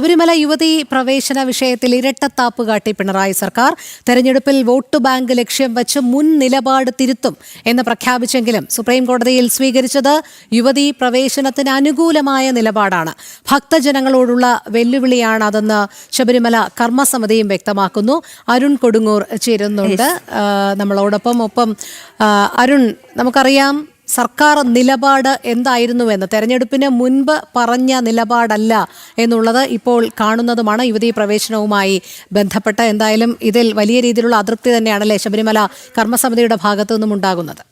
ശബരിമല യുവതി പ്രവേശന വിഷയത്തിൽ ഇരട്ടത്താപ്പ് കാട്ടി പിണറായി സർക്കാർ തെരഞ്ഞെടുപ്പിൽ വോട്ട് ബാങ്ക് ലക്ഷ്യം വെച്ച് മുൻ നിലപാട് തിരുത്തും എന്ന് പ്രഖ്യാപിച്ചെങ്കിലും സുപ്രീം കോടതിയിൽ സ്വീകരിച്ചത് യുവതി പ്രവേശനത്തിന് അനുകൂലമായ നിലപാടാണ്. ഭക്തജനങ്ങളോടുള്ള വെല്ലുവിളിയാണ് അതെന്ന് ശബരിമല കർമ്മസമിതിയും വ്യക്തമാക്കുന്നു. അരുൺ കൊടുങ്ങൂർ ചേരുന്നുണ്ട് നമ്മളോടൊപ്പം. അരുൺ, നമുക്കറിയാം സർക്കാർ നിലപാട് എന്തായിരുന്നുവെന്ന്, തെരഞ്ഞെടുപ്പിന് മുൻപ് പറഞ്ഞ നിലപാടല്ല എന്നുള്ളത് ഇപ്പോൾ കാണുന്നതുമാണ് യുവതീ പ്രവേശനവുമായി ബന്ധപ്പെട്ട്. എന്തായാലും ഇതിൽ വലിയ രീതിയിലുള്ള അതൃപ്തി തന്നെയാണല്ലേ ശബരിമല കർമ്മസമിതിയുടെ ഭാഗത്തു നിന്നും ഉണ്ടാകുന്നത്?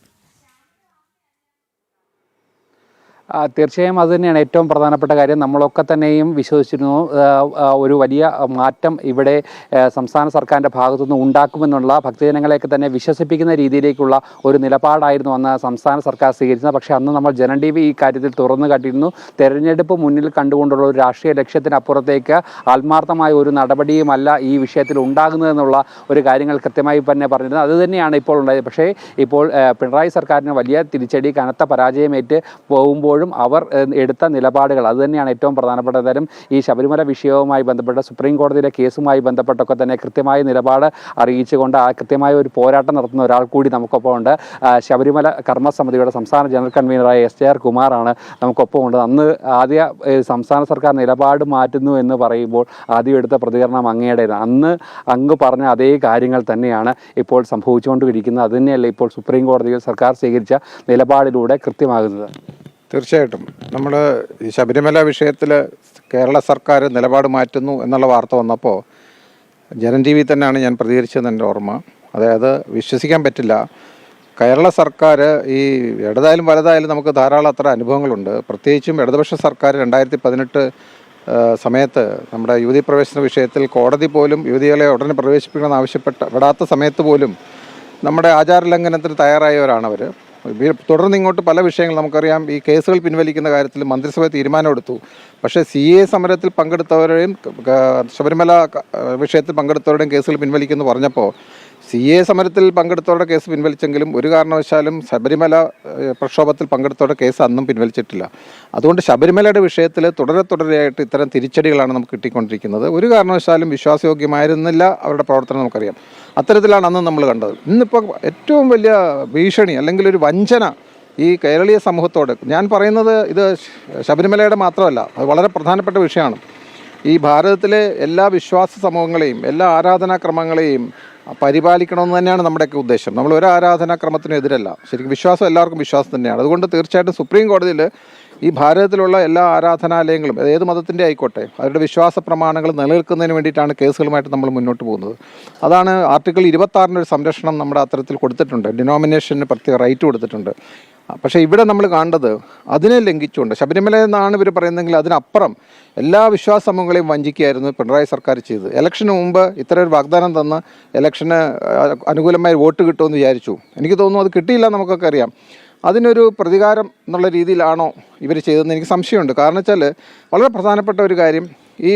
തീർച്ചയായും അത് തന്നെയാണ് ഏറ്റവും പ്രധാനപ്പെട്ട കാര്യം. നമ്മളൊക്കെ തന്നെയും വിശ്വസിച്ചിരുന്നു ഒരു വലിയ മാറ്റം ഇവിടെ സംസ്ഥാന സർക്കാരിൻ്റെ ഭാഗത്തുനിന്ന് ഉണ്ടാക്കുമെന്നുള്ള, ഭക്തജനങ്ങളെയൊക്കെ തന്നെ വിശ്വസിപ്പിക്കുന്ന രീതിയിലേക്കുള്ള ഒരു നിലപാടായിരുന്നു അന്ന് സംസ്ഥാന സർക്കാർ സ്വീകരിച്ചത്. പക്ഷേ അന്ന് നമ്മൾ ജനം ടി വി ഈ കാര്യത്തിൽ തുറന്നു കാട്ടിയിരുന്നു. തെരഞ്ഞെടുപ്പ് മുന്നിൽ കണ്ടുകൊണ്ടുള്ള ഒരു രാഷ്ട്രീയ ലക്ഷ്യത്തിനപ്പുറത്തേക്ക് ആത്മാർത്ഥമായ ഒരു നടപടിയുമല്ല ഈ വിഷയത്തിൽ ഉണ്ടാകുന്നതെന്നുള്ള ഒരു കാര്യങ്ങൾ കൃത്യമായി തന്നെ പറഞ്ഞിരുന്നത്. അത് തന്നെയാണ് ഇപ്പോൾ ഉണ്ടായത്. പക്ഷേ ഇപ്പോൾ പിണറായി സർക്കാരിന് വലിയ തിരിച്ചടി, കനത്ത പരാജയമേറ്റ് പോകുമ്പോൾ അവർ എടുത്ത നിലപാടുകൾ അത് തന്നെയാണ് ഏറ്റവും പ്രധാനപ്പെട്ട കാര്യം. ഈ ശബരിമല വിഷയവുമായി ബന്ധപ്പെട്ട സുപ്രീം കോടതിയിലെ കേസുമായി ബന്ധപ്പെട്ടൊക്കെ തന്നെ കൃത്യമായ നിലപാട് അറിയിച്ചുകൊണ്ട് ആ കൃത്യമായ ഒരു പോരാട്ടം നടത്തുന്ന ഒരാൾ കൂടി നമുക്കൊപ്പം ഉണ്ട്. ശബരിമല കർമ്മസമിതിയുടെ സംസ്ഥാന ജനറൽ കൺവീനറായ SJR കുമാറാണ് നമുക്കൊപ്പം ഉണ്ട്. അന്ന് ആദ്യ സംസ്ഥാന സർക്കാർ നിലപാട് മാറ്റുന്നു എന്ന് പറയുമ്പോൾ ആദ്യം എടുത്ത പ്രതികരണം അങ്ങയുടെ അന്ന് അങ്ങ് പറഞ്ഞ അതേ കാര്യങ്ങൾ തന്നെയാണ് ഇപ്പോൾ സംഭവിച്ചുകൊണ്ടിരിക്കുന്നത്. അത് തന്നെയല്ലേ ഇപ്പോൾ സുപ്രീം കോടതിയിൽ സർക്കാർ സ്വീകരിച്ച നിലപാടിലൂടെ കൃത്യമാകുന്നത്? തീർച്ചയായിട്ടും നമ്മൾ ഈ ശബരിമല വിഷയത്തിൽ കേരള സർക്കാർ നിലപാട് മാറ്റുന്നു എന്നുള്ള വാർത്ത വന്നപ്പോൾ ജനം ടി വി തന്നെയാണ് ഞാൻ പ്രതികരിച്ചതെന്ന് എൻ്റെ ഓർമ്മ. അതായത് വിശ്വസിക്കാൻ പറ്റില്ല. കേരള സർക്കാർ ഈ ഇടതായാലും വലതായാലും നമുക്ക് ധാരാളം അത്ര അനുഭവങ്ങളുണ്ട്. പ്രത്യേകിച്ചും ഇടതുപക്ഷ സർക്കാർ 2018 സമയത്ത് നമ്മുടെ യുവതീ പ്രവേശന വിഷയത്തിൽ കോടതി പോലും യുവതികളെ ഉടനെ പ്രവേശിപ്പിക്കണമെന്ന് ആവശ്യപ്പെടാത്ത സമയത്ത് പോലും നമ്മുടെ ആചാരലംഘനത്തിന് തയ്യാറായവരാണവർ. തുടർന്ന് ഇങ്ങോട്ട് പല വിഷയങ്ങൾ നമുക്കറിയാം. ഈ കേസുകൾ പിൻവലിക്കുന്ന കാര്യത്തിൽ മന്ത്രിസഭ തീരുമാനമെടുത്തു. പക്ഷേ CA സമരത്തിൽ പങ്കെടുത്തവരെയും ശബരിമല വിഷയത്തിൽ പങ്കെടുത്തവരുടെയും കേസുകൾ പിൻവലിക്കുമെന്ന് പറഞ്ഞപ്പോൾ CA സമരത്തിൽ പങ്കെടുത്തവരുടെ കേസ് പിൻവലിച്ചെങ്കിലും ഒരു കാരണവശാലും ശബരിമല പ്രക്ഷോഭത്തിൽ പങ്കെടുത്തവരുടെ കേസ് അന്നും പിൻവലിച്ചിട്ടില്ല. അതുകൊണ്ട് ശബരിമലയുടെ വിഷയത്തിൽ തുടരെയായിട്ട് ഇത്തരം തിരിച്ചടികളാണ് നമുക്ക് കിട്ടിക്കൊണ്ടിരിക്കുന്നത്. ഒരു കാരണവശാലും വിശ്വാസയോഗ്യമായിരുന്നില്ല അവരുടെ പ്രവർത്തനം നമുക്കറിയാം. അത്തരത്തിലാണ് അന്ന് നമ്മൾ കണ്ടത്. ഇന്നിപ്പോൾ ഏറ്റവും വലിയ ഭീഷണി അല്ലെങ്കിൽ ഒരു വഞ്ചന ഈ കേരളീയ സമൂഹത്തോട്. ഞാൻ പറയുന്നത് ഇത് ശബരിമലയുടെ മാത്രമല്ല, അത് വളരെ പ്രധാനപ്പെട്ട വിഷയമാണ്. ഈ ഭാരതത്തിലെ എല്ലാ വിശ്വാസ സമൂഹങ്ങളെയും എല്ലാ ആരാധനാക്രമങ്ങളെയും പരിപാലിക്കണമെന്ന് തന്നെയാണ് നമ്മുടെയൊക്കെ ഉദ്ദേശം. നമ്മൾ ഒരു ആരാധനാക്രമത്തിനും എതിരല്ല. ശരിക്കും വിശ്വാസം എല്ലാവർക്കും വിശ്വാസം തന്നെയാണ്. അതുകൊണ്ട് തീർച്ചയായിട്ടും സുപ്രീം കോടതിയിൽ ഈ ഭാരതത്തിലുള്ള എല്ലാ ആരാധനാലയങ്ങളും ഏത് മതത്തിൻ്റെ ആയിക്കോട്ടെ അവരുടെ വിശ്വാസ പ്രമാണങ്ങൾ നിലനിൽക്കുന്നതിന് വേണ്ടിയിട്ടാണ് കേസുകളുമായിട്ട് നമ്മൾ മുന്നോട്ട് പോകുന്നത്. അതാണ് ആർട്ടിക്കിൾ 26 ഒരു സംരക്ഷണം നമ്മുടെ അത്തരത്തിൽ കൊടുത്തിട്ടുണ്ട്. ഡിനോമിനേഷന് പ്രത്യേക റൈറ്റ് കൊടുത്തിട്ടുണ്ട്. പക്ഷേ ഇവിടെ നമ്മൾ കാണേണ്ടത് അതിനെ ലംഘിച്ചുകൊണ്ട് ശബരിമല എന്നാണ് ഇവർ പറയുന്നതെങ്കിൽ അതിനപ്പുറം എല്ലാ വിശ്വാസ സമൂഹങ്ങളെയും വഞ്ചിക്കുകയായിരുന്നു പിണറായി സർക്കാർ ചെയ്തത്. ഇലക്ഷന് മുമ്പ് ഇത്ര ഒരു വാഗ്ദാനം തന്ന് ഇലക്ഷന് അനുകൂലമായി വോട്ട് കിട്ടുമെന്ന് വിചാരിച്ചു. എനിക്ക് തോന്നുന്നു അത് കിട്ടിയില്ല. നമുക്കൊക്കെ അറിയാം. അതിനൊരു പ്രതികാരം എന്നുള്ള രീതിയിലാണോ ഇവർ ചെയ്തതെന്ന് എനിക്ക് സംശയമുണ്ട്. കാരണം വെച്ചാൽ വളരെ പ്രധാനപ്പെട്ട ഒരു കാര്യം, ഈ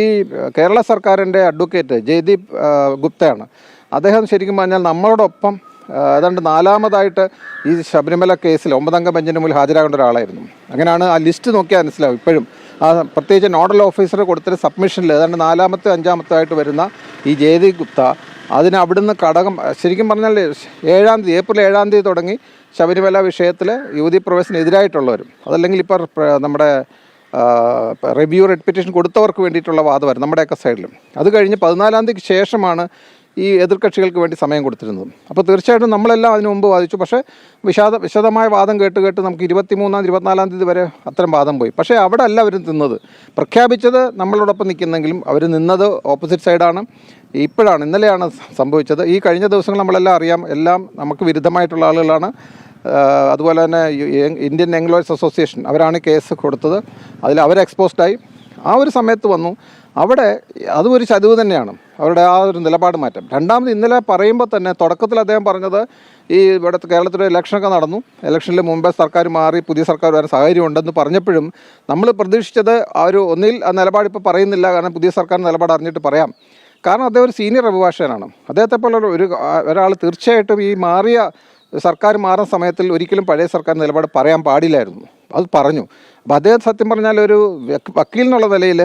കേരള സർക്കാരിൻ്റെ അഡ്വക്കേറ്റ് ജയ്ദീപ് ഗുപ്തയാണ്. അദ്ദേഹം ശരിക്കും പറഞ്ഞാൽ നമ്മളോടൊപ്പം ഏതാണ്ട് 4ാമതായിട്ട് ഈ ശബരിമല കേസിൽ 9-അംഗ ബെഞ്ചിന് മുന്നിൽ ഹാജരാകേണ്ട ഒരാളായിരുന്നു. അങ്ങനെയാണ് ആ ലിസ്റ്റ് നോക്കിയാൽ മനസ്സിലാവും. ഇപ്പോഴും ആ പ്രത്യേകിച്ച് നോഡൽ ഓഫീസർ കൊടുത്തൊരു സബ്മിഷനിൽ ഏതാണ്ട് 4ാമത്തെ 5ാമത്തെ ആയിട്ട് വരുന്ന ഈ ജയ്ദീപ് ഗുപ്ത അതിന് അവിടുന്ന് ശരിക്കും പറഞ്ഞാൽ ഏപ്രിൽ 7-ാം തീയതി തുടങ്ങി ശബരിമല വിഷയത്തിൽ യുവതീ പ്രവേശനം എതിരായിട്ടുള്ളവരും അതല്ലെങ്കിൽ ഇപ്പോൾ നമ്മുടെ റിവ്യൂ റെഡ് പെറ്റീഷൻ കൊടുത്തവർക്ക് വേണ്ടിയിട്ടുള്ള വാദമായിരുന്നു നമ്മുടെയൊക്കെ സൈഡിലും. അത് കഴിഞ്ഞ് 14-ാം തീയതിക്ക് ശേഷമാണ് ഈ എതിർകക്ഷികൾക്ക് വേണ്ടി സമയം കൊടുത്തിരുന്നത്. അപ്പോൾ തീർച്ചയായിട്ടും നമ്മളെല്ലാം അതിനു മുമ്പ് വാദിച്ചു. പക്ഷേ വിശദമായ വാദം കേട്ട് നമുക്ക് 23-ാം 24-ാം തീയതി വരെ അത്തരം വാദം പോയി. പക്ഷേ അവിടെ അല്ല അവർ നിന്നത്. പ്രഖ്യാപിച്ചത് നമ്മളോടൊപ്പം നിൽക്കുന്നെങ്കിലും അവർ നിന്നത് ഓപ്പോസിറ്റ് സൈഡാണ്. ഇന്നലെയാണ് സംഭവിച്ചത്. ഈ കഴിഞ്ഞ ദിവസങ്ങൾ നമ്മളെല്ലാം അറിയാം, എല്ലാം നമുക്ക് വിരുദ്ധമായിട്ടുള്ള ആളുകളാണ്. അതുപോലെ തന്നെ ഇന്ത്യൻ എംപ്ലോയീസ് അസോസിയേഷൻ അവരാണ് കേസ് കൊടുത്തത്. അതിൽ അവർ എക്സ്പോസ്ഡായി. ആ ഒരു സമയത്ത് വന്നു അവിടെ അതും ഒരു ചതിവ് തന്നെയാണ് അവരുടെ ആ ഒരു നിലപാട് മാറ്റം. രണ്ടാമത് ഇന്നലെ പറയുമ്പോൾ തന്നെ തുടക്കത്തിൽ അദ്ദേഹം പറഞ്ഞത് ഈ ഇവിടെ കേരളത്തിലെ ഇലക്ഷനൊക്കെ നടന്നു, ഇലക്ഷനിൽ മുമ്പേ സർക്കാർ മാറി പുതിയ സർക്കാർ വരാൻ സാഹചര്യമുണ്ടെന്ന് പറഞ്ഞപ്പോഴും നമ്മൾ പ്രതീക്ഷിച്ചത് ആ ഒരു ഒന്നിൽ ആ നിലപാട് ഇപ്പോൾ പറയുന്നില്ല. കാരണം പുതിയ സർക്കാർ നിലപാട് അറിഞ്ഞിട്ട് പറയാം. കാരണം അദ്ദേഹം ഒരു സീനിയർ അഭിഭാഷകനാണ്. അദ്ദേഹത്തെ പോലെ ഒരാൾ തീർച്ചയായിട്ടും ഈ സർക്കാർ മാറുന്ന സമയത്തിൽ ഒരിക്കലും പഴയ സർക്കാർ നിലപാട് പറയാൻ പാടില്ലായിരുന്നു. അത് പറഞ്ഞു. അപ്പോൾ അദ്ദേഹം സത്യം പറഞ്ഞാൽ ഒരു വക്കീൽ എന്നുള്ള നിലയിൽ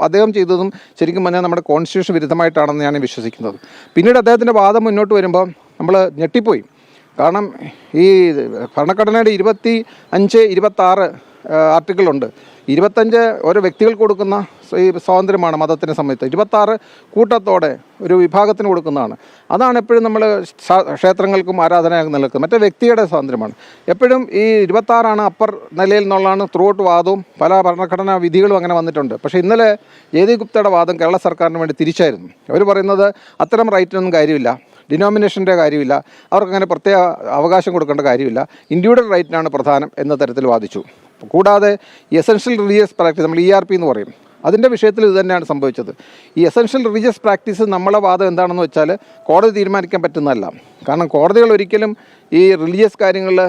അദ്ദേഹം ചെയ്തതും ശരിക്കും പറഞ്ഞാൽ നമ്മുടെ കോൺസ്റ്റിറ്റ്യൂഷൻ വിരുദ്ധമായിട്ടാണെന്ന് ഞാൻ വിശ്വസിക്കുന്നത്. പിന്നീട് അദ്ദേഹത്തിൻ്റെ വാദം മുന്നോട്ട് വരുമ്പോൾ നമ്മൾ ഞെട്ടിപ്പോയി. കാരണം ഈ ഭരണഘടനയുടെ 25, 26 ആർട്ടിക്കിളുണ്ട്. 25 ഓരോ വ്യക്തികൾക്ക് കൊടുക്കുന്ന ഈ സ്വാതന്ത്ര്യമാണ് മതത്തിനെ സംബന്ധിച്ച്. 26 കൂട്ടത്തോടെ ഒരു വിഭാഗത്തിന് കൊടുക്കുന്നതാണ്. അതാണ് എപ്പോഴും നമ്മൾ ക്ഷേത്രങ്ങൾക്കും ആരാധനയാകും നിലനിൽക്കുന്നത്. മറ്റേ വ്യക്തിയുടെ സ്വാതന്ത്ര്യമാണ്. എപ്പോഴും ഈ 26 അപ്പർ നിലയിൽ നിന്നുള്ളതാണ് ത്രൂ ഔട്ട് വാദവും പല ഭരണഘടനാ വിധികളും അങ്ങനെ വന്നിട്ടുണ്ട്. പക്ഷേ ഇന്നലെ ജയദീപ് ഗുപ്തയുടെ വാദം കേരള സർക്കാരിന് വേണ്ടി തിരിച്ചായിരുന്നു. അവർ പറയുന്നത് അത്തരം റൈറ്റിനൊന്നും കാര്യമില്ല, ഡിനോമിനേഷൻ്റെ കാര്യമില്ല, അവർക്കങ്ങനെ പ്രത്യേക അവകാശം കൊടുക്കേണ്ട കാര്യമില്ല, ഇൻഡിവിജ്വൽ റൈറ്റിനാണ് പ്രധാനം എന്ന തരത്തിൽ വാദിച്ചു. കൂടാതെ എസൻഷ്യൽ റിലീജിയസ് പ്രാക്ടീസ്, നമ്മൾ ERP എന്ന് പറയും, അതിൻ്റെ വിഷയത്തിൽ ഇത് തന്നെയാണ് സംഭവിച്ചത്. ഈ എസൻഷ്യൽ റിലീജിയസ് പ്രാക്ടീസ് നമ്മളെ വാദം എന്താണെന്ന് വെച്ചാൽ കോടതി തീരുമാനിക്കാൻ പറ്റുന്നതല്ല. കാരണം കോടതികൾ ഒരിക്കലും ഈ റിലീജിയസ് കാര്യങ്ങളിൽ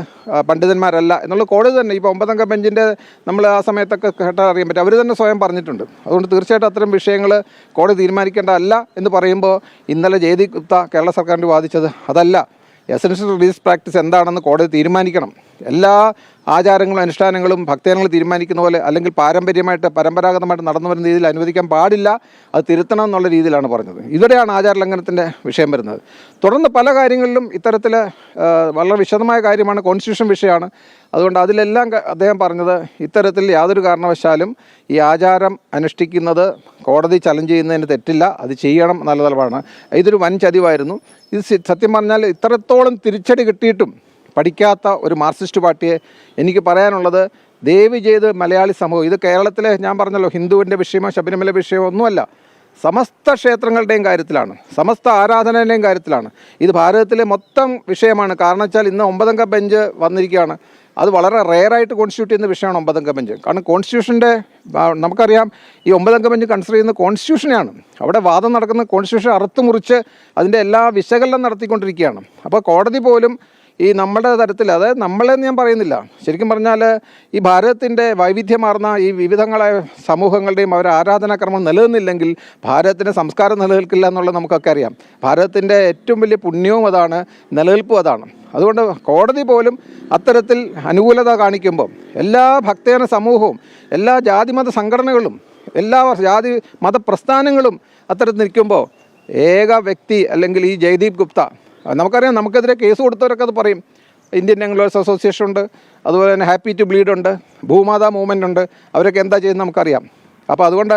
പണ്ഡിതന്മാരല്ല എന്നുള്ള കോടതി തന്നെ ഇപ്പോൾ 9 അംഗ ബെഞ്ചിൻ്റെ നമ്മൾ ആ സമയത്തൊക്കെ കേട്ടാൽ അറിയാൻ പറ്റും. അവർ തന്നെ സ്വയം പറഞ്ഞിട്ടുണ്ട്. അതുകൊണ്ട് തീർച്ചയായിട്ടും അത്തരം വിഷയങ്ങൾ കോടതി തീരുമാനിക്കേണ്ടതല്ല എന്ന് പറയുമ്പോൾ ഇന്നലെ ജയദീപ് ഗുപ്ത കേരള സർക്കാരിൻ്റെ വാദിച്ചത് അതല്ല, എസൻഷ്യൽ റിലീജിയസ് പ്രാക്ടീസ് എന്താണെന്ന് കോടതി തീരുമാനിക്കണം. എല്ലാ ആചാരങ്ങളും അനുഷ്ഠാനങ്ങളും ഭക്തജനങ്ങൾ തീരുമാനിക്കുന്ന പോലെ അല്ലെങ്കിൽ പരമ്പരാഗതമായിട്ട് നടന്നു വരുന്ന രീതിയിൽ അനുവദിക്കാൻ പാടില്ല, അത് തിരുത്തണം എന്നുള്ള രീതിയിലാണ് പറഞ്ഞത്. ഇവിടെയാണ് ആചാരലംഘനത്തിൻ്റെ വിഷയം വരുന്നത്. തുടർന്ന് പല കാര്യങ്ങളിലും ഇത്തരത്തിൽ വളരെ വിശദമായ കാര്യമാണ്, കോൺസ്റ്റിറ്റ്യൂഷൻ വിഷയമാണ്. അതുകൊണ്ട് അതിലെല്ലാം അദ്ദേഹം പറഞ്ഞത് ഇത്തരത്തിൽ യാതൊരു കാരണവശാലും ഈ ആചാരം അനുഷ്ഠിക്കുന്നത് കോടതി ചലഞ്ച് ചെയ്യുന്നതിന് തെറ്റില്ല, അത് ചെയ്യണം നല്ല നിലപാടാണ്. ഇതൊരു വൻ ചതിവായിരുന്നു. ഇത് സത്യം പറഞ്ഞാൽ ഇത്രത്തോളം തിരിച്ചടി കിട്ടിയിട്ടും പഠിക്കാത്ത ഒരു മാർക്സിസ്റ്റ് പാർട്ടിയെ എനിക്ക് പറയാനുള്ളത്, ദയവ് ചെയ്ത് മലയാളി സമൂഹം, ഇത് കേരളത്തിലെ ഞാൻ പറഞ്ഞല്ലോ ഹിന്ദുവിൻ്റെ വിഷയമോ ശബരിമല വിഷയമോ ഒന്നുമല്ല, സമസ്ത ക്ഷേത്രങ്ങളുടെയും കാര്യത്തിലാണ്, സമസ്ത ആരാധനയുടെയും കാര്യത്തിലാണ്. ഇത് ഭാരതത്തിലെ മൊത്തം വിഷയമാണ്. കാരണം വെച്ചാൽ ഇന്ന് 9 അംഗ ബെഞ്ച് വന്നിരിക്കുകയാണ്. അത് വളരെ റെയറായിട്ട് കോൺസ്റ്റിറ്റ്യൂട്ട് ചെയ്യുന്ന വിഷയമാണ് 9 അംഗ ബെഞ്ച്. കാരണം കോൺസ്റ്റിറ്റ്യൂഷൻ്റെ നമുക്കറിയാം, ഈ 9 അംഗ ബെഞ്ച് കൺസിഡർ ചെയ്യുന്ന കോൺസ്റ്റിറ്റ്യൂഷനെയാണ്. അവിടെ വാദം നടക്കുന്ന കോൺസ്റ്റിറ്റ്യൂഷൻ അറുത്ത് മുറിച്ച് അതിൻ്റെ എല്ലാ വിശകലനം നടത്തിക്കൊണ്ടിരിക്കുകയാണ്. അപ്പോൾ കോടതി പോലും ഈ നമ്മുടെ തരത്തിൽ, അതായത് നമ്മളെന്ന് ഞാൻ പറയുന്നില്ല, ശരിക്കും പറഞ്ഞാൽ ഈ ഭാരതത്തിൻ്റെ വൈവിധ്യമാർന്ന ഈ വിവിധങ്ങളായ സമൂഹങ്ങളുടെയും അവരുടെ ആരാധനാക്രമം നിലനിന്നില്ലെങ്കിൽ ഭാരതത്തിൻ്റെ സംസ്കാരം നിലനിൽക്കില്ല എന്നുള്ളത് നമുക്കൊക്കെ അറിയാം. ഭാരതത്തിൻ്റെ ഏറ്റവും വലിയ പുണ്യവും അതാണ്, നിലനിൽപ്പും അതാണ്. അതുകൊണ്ട് കോടതി പോലും അത്തരത്തിൽ അനുകൂലത കാണിക്കുമ്പോൾ എല്ലാ ഭക്തജന സമൂഹവും എല്ലാ ജാതിമത സംഘടനകളും എല്ലാ ജാതി മതപ്രസ്ഥാനങ്ങളും അത്തരത്തിൽ നിൽക്കുമ്പോൾ ഏക വ്യക്തി അല്ലെങ്കിൽ ഈ ജയദീപ് ഗുപ്ത, നമുക്കറിയാം, നമുക്കെതിരെ കേസ് കൊടുത്തവരൊക്കെ അത് പറയും. ഇന്ത്യൻ യങ് അസോസിയേഷൻ ഉണ്ട്, അതുപോലെ തന്നെ ഹാപ്പി ടു ബ്ലീഡ് ഉണ്ട്, ഭൂമാതാ മൂവ്മെൻ്റ് ഉണ്ട്. അവരൊക്കെ എന്താ ചെയ്യുന്നത് നമുക്കറിയാം. അപ്പോൾ അതുകൊണ്ട്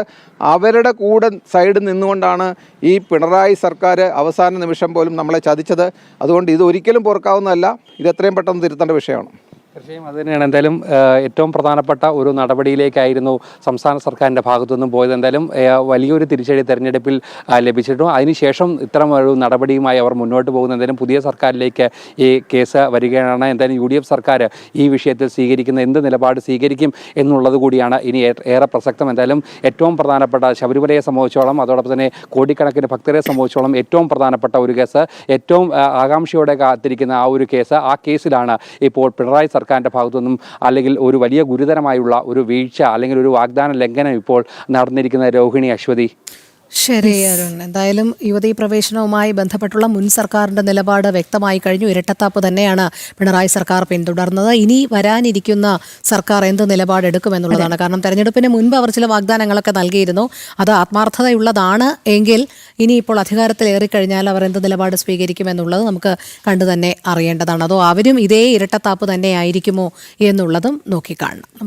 അവരുടെ കൂടെ സൈഡിൽ നിന്നുകൊണ്ടാണ് ഈ പിണറായി സർക്കാർ അവസാന നിമിഷം പോലും നമ്മളെ ചതിച്ചത്. അതുകൊണ്ട് ഇത് ഒരിക്കലും പൊറുക്കാവുന്നതല്ല, ഇത് എത്രയും പെട്ടെന്ന് തിരുത്തേണ്ട വിഷയമാണ്. തീർച്ചയായും അത് തന്നെയാണ്. എന്തായാലും ഏറ്റവും പ്രധാനപ്പെട്ട ഒരു നടപടിയിലേക്കായിരുന്നു സംസ്ഥാന സർക്കാരിൻ്റെ ഭാഗത്തു നിന്നും പോയത്. എന്തായാലും വലിയൊരു തിരിച്ചടി തെരഞ്ഞെടുപ്പിൽ ലഭിച്ചിട്ടും അതിനുശേഷം ഇത്തരം ഒരു നടപടിയുമായി അവർ മുന്നോട്ട് പോകുന്ന, എന്തായാലും പുതിയ സർക്കാരിലേക്ക് ഈ കേസ് വരികയാണ്. എന്തായാലും UDF സർക്കാർ ഈ വിഷയത്തിൽ സ്വീകരിക്കുന്ന എന്ത് നിലപാട് സ്വീകരിക്കും എന്നുള്ളത് കൂടിയാണ് ഇനി ഏറെ പ്രസക്തം. എന്തായാലും ഏറ്റവും പ്രധാനപ്പെട്ട ശബരിമലയെ സംബന്ധിച്ചോളം, അതോടൊപ്പം തന്നെ കോടിക്കണക്കിന് ഭക്തരെ സംബന്ധിച്ചോളം ഏറ്റവും പ്രധാനപ്പെട്ട ഒരു കേസ്, ഏറ്റവും ആകാംക്ഷയോടെ കാത്തിരിക്കുന്ന ആ ഒരു കേസ്, ആ കേസിലാണ് ഇപ്പോൾ പിണറായി സർക്കാരിൻ്റെ ഭാഗത്തുനിന്നും അല്ലെങ്കിൽ ഒരു വലിയ ഗുരുതരമായുള്ള ഒരു വീഴ്ച അല്ലെങ്കിൽ ഒരു വാഗ്ദാന ലംഘനം ഇപ്പോൾ നടന്നിരിക്കുന്ന രോഹിണി, അശ്വതി. ശരി അരുൺ, എന്തായാലും യുവതീ പ്രവേശനവുമായി ബന്ധപ്പെട്ടുള്ള മുൻ സർക്കാരിന്റെ നിലപാട് വ്യക്തമായി കഴിഞ്ഞു. ഇരട്ടത്താപ്പ് തന്നെയാണ് പിണറായി സർക്കാർ പിന്തുടർന്നത്. ഇനി വരാനിരിക്കുന്ന സർക്കാർ എന്ത് നിലപാടെടുക്കുമെന്നുള്ളതാണ്. കാരണം തെരഞ്ഞെടുപ്പിന് മുൻപ് അവർ ചില വാഗ്ദാനങ്ങളൊക്കെ നൽകിയിരുന്നു. അത് ആത്മാർത്ഥതയുള്ളതാണ് എങ്കിൽ ഇനിയിപ്പോൾ അധികാരത്തിലേറിക്കഴിഞ്ഞാൽ അവർ എന്ത് നിലപാട് സ്വീകരിക്കുമെന്നുള്ളത് നമുക്ക് കണ്ടു തന്നെ അറിയേണ്ടതാണ്. അതോ അവരും ഇതേ ഇരട്ടത്താപ്പ് തന്നെ ആയിരിക്കുമോ എന്നുള്ളതും നോക്കിക്കാണണം.